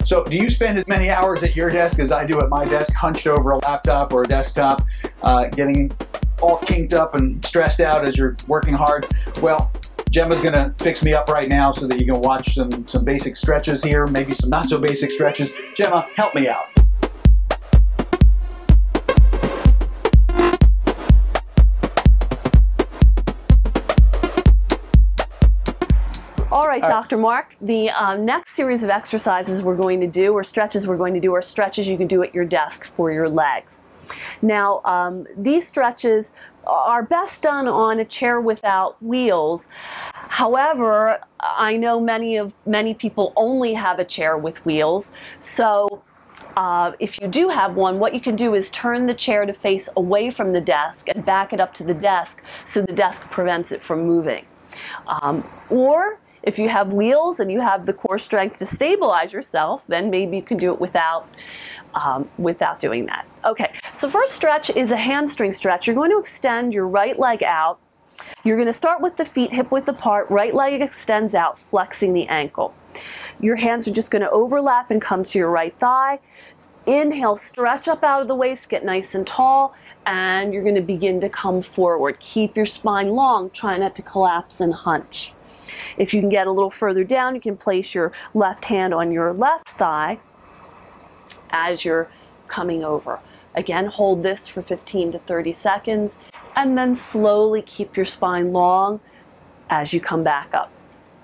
So do you spend as many hours at your desk as I do at my desk, hunched over a laptop or a desktop, getting all kinked up and stressed out as you're working hard? Well, Gemma's gonna fix me up right now so that you can watch some basic stretches here, maybe some not so basic stretches. Gemma, help me out. All right, Dr. Mark, the next series of exercises we're going to do, or stretches we're going to do, are stretches you can do at your desk for your legs. Now, these stretches are best done on a chair without wheels. However, I know many people only have a chair with wheels. So if you do have one, what you can do is turn the chair to face away from the desk and back it up to the desk so the desk prevents it from moving. Or if you have wheels and you have the core strength to stabilize yourself, then maybe you can do it without doing that. Okay, so first stretch is a hamstring stretch. You're going to extend your right leg out. You're going to start with the feet hip width apart. Right leg extends out, flexing the ankle. Your hands are just going to overlap and come to your right thigh. Inhale, stretch up out of the waist, get nice and tall, and you're going to begin to come forward. Keep your spine long, try not to collapse and hunch. If you can get a little further down, you can place your left hand on your left thigh as you're coming over. Again, hold this for 15 to 30 seconds, and then slowly keep your spine long as you come back up.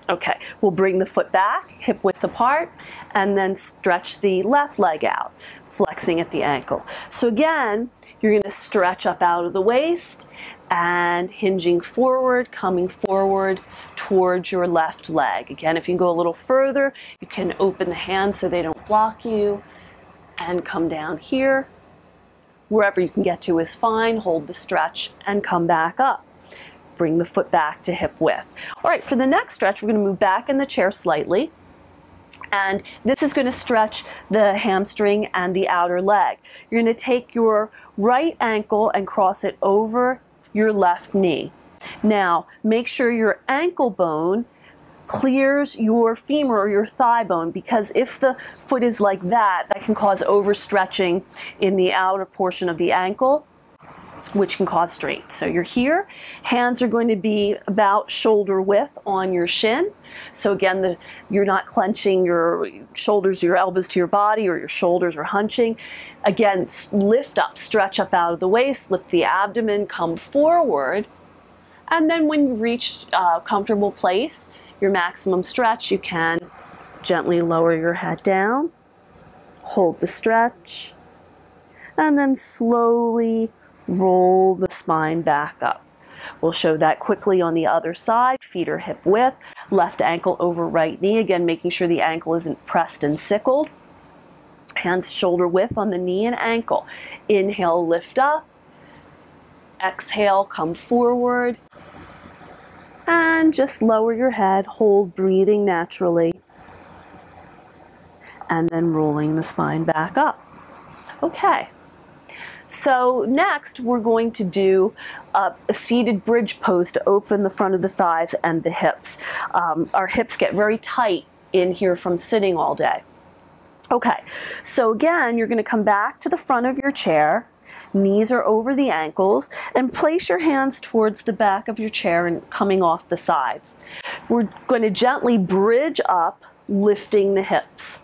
Okay, we'll bring the foot back, hip width apart, and then stretch the left leg out, flexing at the ankle. So again, you're going to stretch up out of the waist and hinging forward, coming forward towards your left leg. Again, if you can go a little further, you can open the hands so they don't block you and come down here. Wherever you can get to is fine. Hold the stretch and come back up. Bring the foot back to hip width. All right, for the next stretch, we're going to move back in the chair slightly. And this is going to stretch the hamstring and the outer leg. You're going to take your right ankle and cross it over your left knee. Now, make sure your ankle bone clears your femur or your thigh bone, because if the foot is like that, that can cause overstretching in the outer portion of the ankle, which can cause strain. So you're here, hands are going to be about shoulder width on your shin. So again, you're not clenching your shoulders, your elbows to your body, or your shoulders are hunching. Again, lift up, stretch up out of the waist, lift the abdomen, come forward. And then when you reach a comfortable place, your maximum stretch, you can gently lower your head down, hold the stretch, and then slowly roll the spine back up. We'll show that quickly on the other side. Feet are hip width, left ankle over right knee. Again, making sure the ankle isn't pressed and sickled. Hands shoulder width on the knee and ankle. Inhale, lift up. Exhale, come forward. And just lower your head, hold, breathing naturally. And then rolling the spine back up. Okay. So next, we're going to do a seated bridge pose to open the front of the thighs and the hips. Our hips get very tight in here from sitting all day. Okay, so again, you're going to come back to the front of your chair. Knees are over the ankles, and place your hands towards the back of your chair and coming off the sides. We're going to gently bridge up, lifting the hips.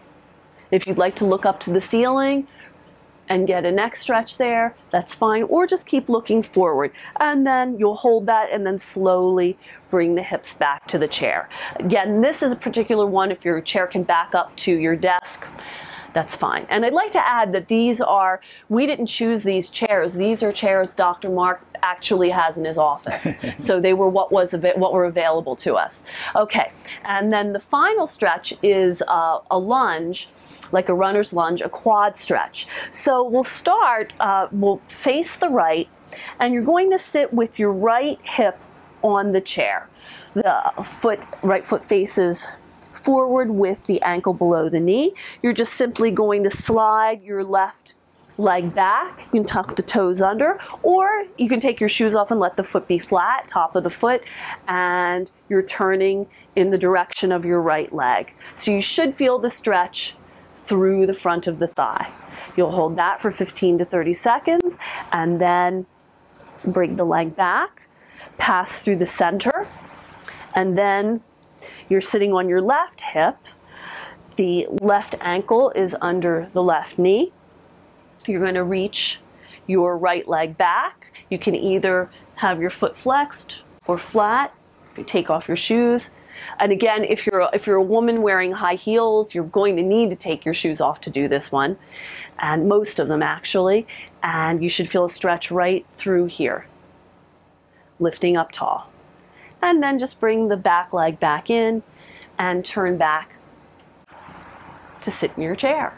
If you'd like to look up to the ceiling and get a neck stretch there, that's fine, or just keep looking forward. And then you'll hold that and then slowly bring the hips back to the chair. Again, this is a particular one, if your chair can back up to your desk, that's fine. And I'd like to add that we didn't choose these chairs. These are chairs Dr. Mark actually has in his office. So they were what were available to us. Okay, and then the final stretch is a lunge, like a runner's lunge, a quad stretch. So we'll start, we'll face the right, and you're going to sit with your right hip on the chair. The right foot faces forward with the ankle below the knee. You're just simply going to slide your left leg back. You can tuck the toes under, or you can take your shoes off and let the foot be flat, top of the foot, and you're turning in the direction of your right leg. So you should feel the stretch through the front of the thigh. You'll hold that for 15 to 30 seconds and then bring the leg back, pass through the center, and then you're sitting on your left hip. The left ankle is under the left knee. You're going to reach your right leg back. You can either have your foot flexed or flat. You take off your shoes. And again, if you're a woman wearing high heels, you're going to need to take your shoes off to do this one, and most of them actually. And you should feel a stretch right through here, lifting up tall. And then just bring the back leg back in and turn back to sit in your chair.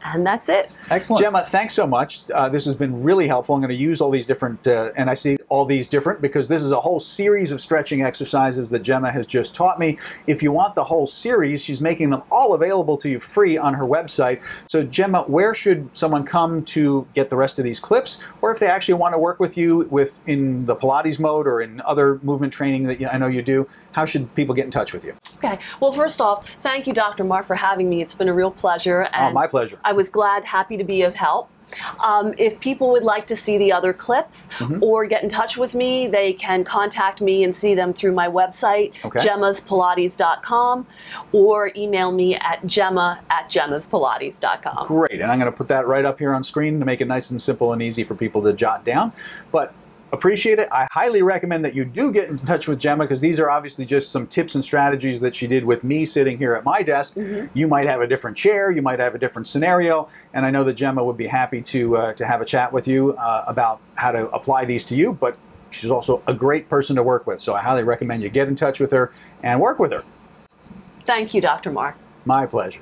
And that's it. Excellent. Gemma, thanks so much. This has been really helpful. I'm going to use all these different, and I see all these different because this is a whole series of stretching exercises that Gemma has just taught me. If you want the whole series, she's making them all available to you free on her website. So Gemma, where should someone come to get the rest of these clips? Or if they actually want to work with you in the Pilates mode or in other movement training that I know you do, how should people get in touch with you? Okay. Well, first off, thank you, Dr. Mark, for having me. It's been a real pleasure. And my pleasure. I was happy to be of help. If people would like to see the other clips or get in touch with me, they can contact me and see them through my website, gemmaspilates.com, or email me at gemma@gemmaspilates.com. Great, and I'm going to put that right up here on screen to make it nice and simple and easy for people to jot down. But appreciate it. I highly recommend that you do get in touch with Gemma because these are obviously just some tips and strategies that she did with me sitting here at my desk. You might have a different chair, you might have a different scenario, and I know that Gemma would be happy to have a chat with you about how to apply these to you, but she's also a great person to work with, so I highly recommend you get in touch with her and work with her. Thank you, Dr. Mark. My pleasure.